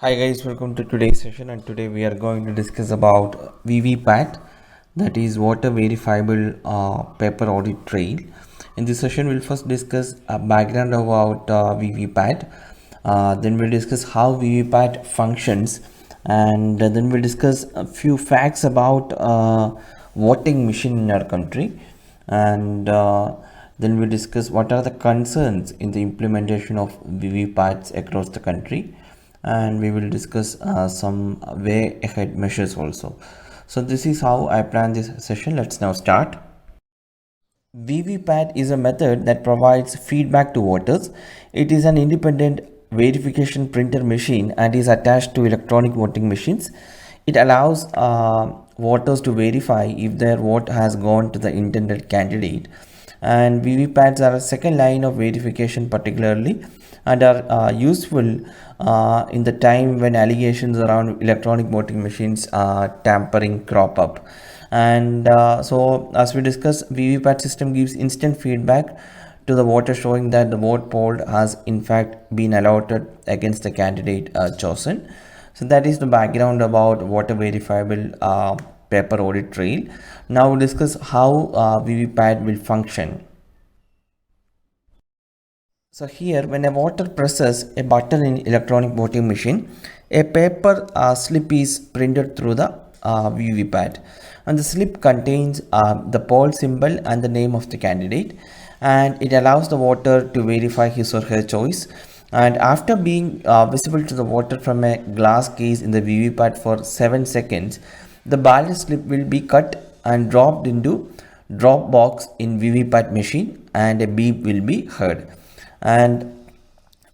Hi guys, welcome to today's session, and today we are going to discuss about VVPAT, that is Water Verifiable Paper Audit Trail. In this session we'll first discuss a background about VVPAT, then we'll discuss how VVPAT functions, and then we'll discuss a few facts about voting machine in our country, and then we'll discuss what are the concerns in the implementation of VVPATs across the country, and we will discuss some way ahead measures also. So this is how I plan this session. Let's now start. VVPAT is a method that provides feedback to voters. It is an independent verification printer machine and is attached to electronic voting machines. It allows voters to verify if their vote has gone to the intended candidate. And VVPATs are a second line of verification, particularly, and are useful in the time when allegations around electronic voting machines tampering crop up. And so as we discussed, VVPAT system gives instant feedback to the voter, showing that the vote polled has in fact been allotted against the candidate chosen. So that is the background about voter verifiable paper audit trail. Now we'll discuss how VVPAT will function. So here, when a voter presses a button in electronic voting machine, a paper slip is printed through the VVPAT, and the slip contains the poll symbol and the name of the candidate, and it allows the voter to verify his or her choice. And after being visible to the voter from a glass case in the VVPAT for 7 seconds, the ballot slip will be cut and dropped into drop box in VVPAT machine, and a beep will be heard. And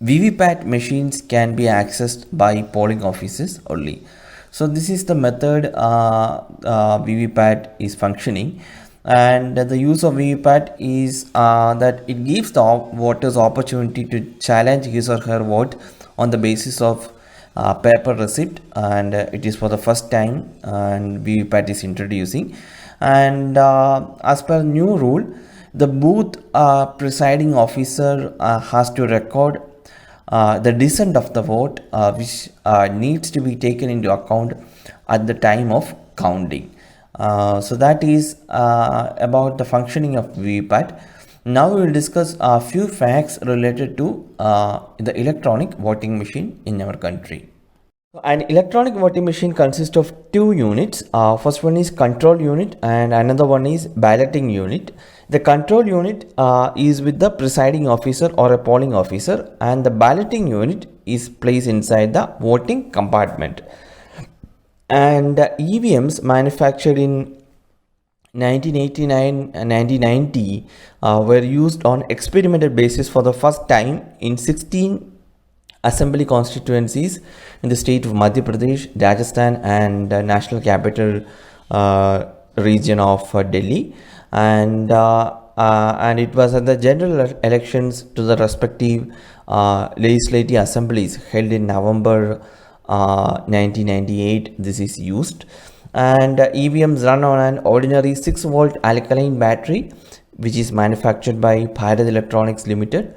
VVPAT machines can be accessed by polling offices only. So this is the method VVPAT is functioning, and the use of VVPAT is that it gives the voters opportunity to challenge his or her vote on the basis of paper receipt, and it is for the first time and VVPAT is introducing. And as per new rule, the booth presiding officer has to record the dissent of the vote, which needs to be taken into account at the time of counting. So that is about the functioning of VVPAT. Now we will discuss a few facts related to the electronic voting machine in our country. An electronic voting machine consists of two units. First one is control unit and another one is balloting unit. The control unit is with the presiding officer or a polling officer, and the balloting unit is placed inside the voting compartment. And EVMs manufactured in 1989 and 1990 were used on experimental basis for the first time in 16 assembly constituencies in the state of Madhya Pradesh, Rajasthan, and National Capital region of Delhi, and it was at the general elections to the respective legislative assemblies held in November 1998. This is used, and EVMs run on an ordinary 6-volt alkaline battery, which is manufactured by Bharat Electronics Limited,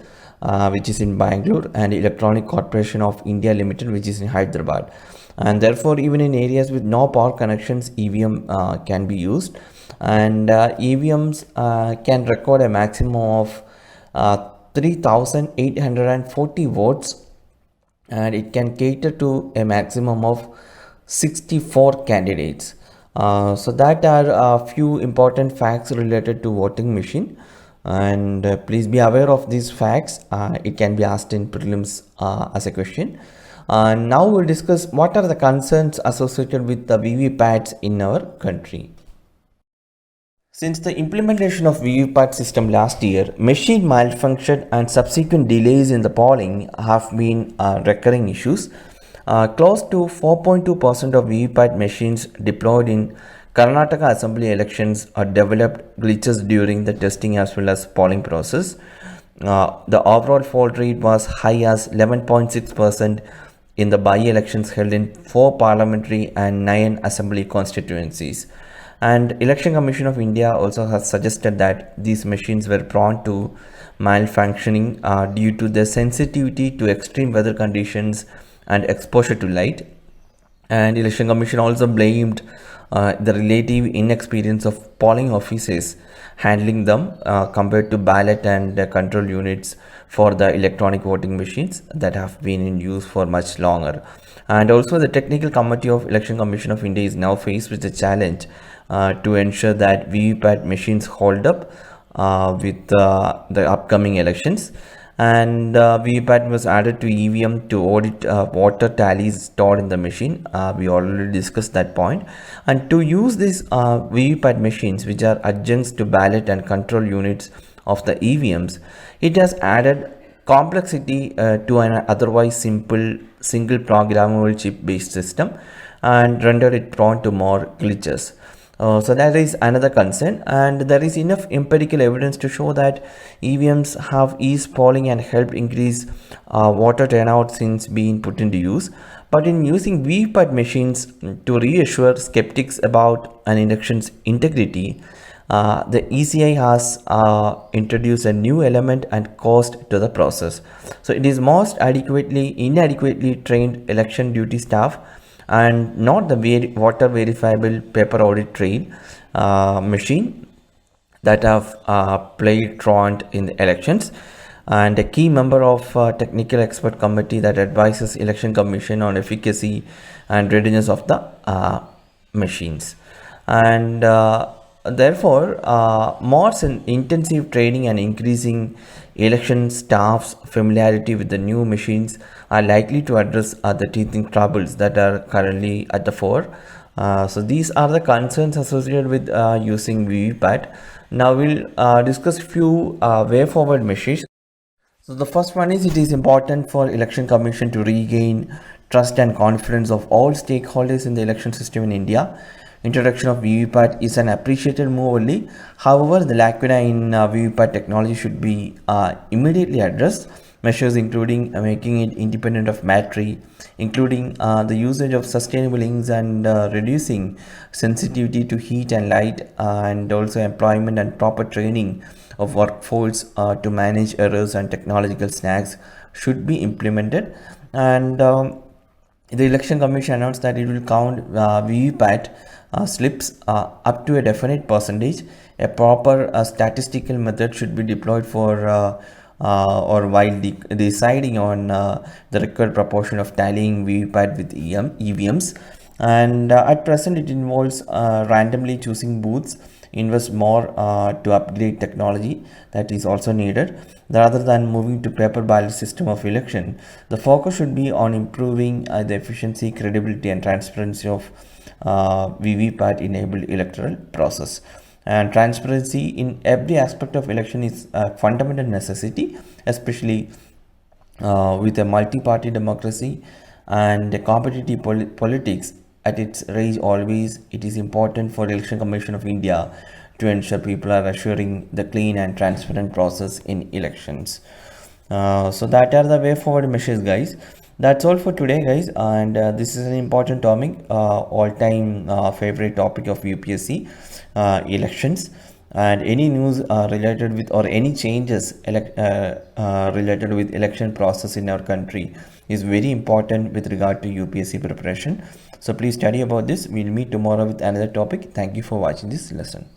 which is in Bangalore, and Electronic Corporation of India Limited, which is in Hyderabad. And therefore, even in areas with no power connections, EVM can be used, and EVMs can record a maximum of 3,840 votes, and it can cater to a maximum of 64 candidates. So that are a few important facts related to voting machine, and please be aware of these facts. It can be asked in prelims as a question. Now we'll discuss what are the concerns associated with the VVPATs in our country. Since the implementation of VVPAT system last year, machine malfunction and subsequent delays in the polling have been recurring issues. Close to 4.2% of VVPAT machines deployed in Karnataka Assembly elections developed glitches during the testing as well as polling process. The overall fault rate was high as 11.6% in the by-elections held in 4 parliamentary and 9 assembly constituencies. And Election Commission of India also has suggested that these machines were prone to malfunctioning due to their sensitivity to extreme weather conditions and exposure to light. And election commission also blamed the relative inexperience of polling officers handling them compared to ballot and control units for the electronic voting machines that have been in use for much longer. And also the technical committee of election commission of India is now faced with the challenge to ensure that VVPAT machines hold up with the upcoming elections. And VPAT was added to EVM to audit water tallies stored in the machine. We already discussed that point. And to use these VPAT machines, which are adjuncts to ballot and control units of the EVMs, it has added complexity to an otherwise simple single programmable chip based system and rendered it prone to more glitches. So that is another concern, and there is enough empirical evidence to show that EVMs have eased polling and helped increase voter turnout since being put into use. But in using VPAT machines to reassure skeptics about an election's integrity, the ECI has introduced a new element and cost to the process. So it is most inadequately trained election duty staff and not the water verifiable paper audit trail machine that have played truant in the elections. And a key member of technical expert committee that advises election commission on efficacy and readiness of the machines. And therefore more intensive training and increasing election staff's familiarity with the new machines are likely to address the teething troubles that are currently at the fore. So these are the concerns associated with using VVPAT. Now we'll discuss few way forward measures. So the first one is, it is important for election commission to regain trust and confidence of all stakeholders in the election system in India. Introduction of VVPAT is an appreciated move only. However, the lacuna in VVPAT technology should be immediately addressed. Measures including making it independent of battery, including the usage of sustainable inks, and reducing sensitivity to heat and light, and also employment and proper training of workforce to manage errors and technological snags should be implemented. And the election commission announced that it will count VVPAT slips up to a definite percentage. A proper statistical method should be deployed for or while deciding on the required proportion of tallying VVPAT with EVMs. And at present it involves randomly choosing booths. Invest more to upgrade technology that is also needed rather than moving to paper ballot system of election. The focus should be on improving the efficiency, credibility and transparency of VVPAT enabled electoral process. And transparency in every aspect of election is a fundamental necessity, especially with a multi-party democracy and a competitive politics at its rage. Always it is important for election commission of India to ensure people are assuring the clean and transparent process in elections. So that are the way forward measures, guys. That's all for today, guys, and this is an important topic, all-time favorite topic of UPSC elections. And any news related with, or any changes related with election process in our country is very important with regard to UPSC preparation. So please study about this. We'll meet tomorrow with another topic. Thank you for watching this lesson.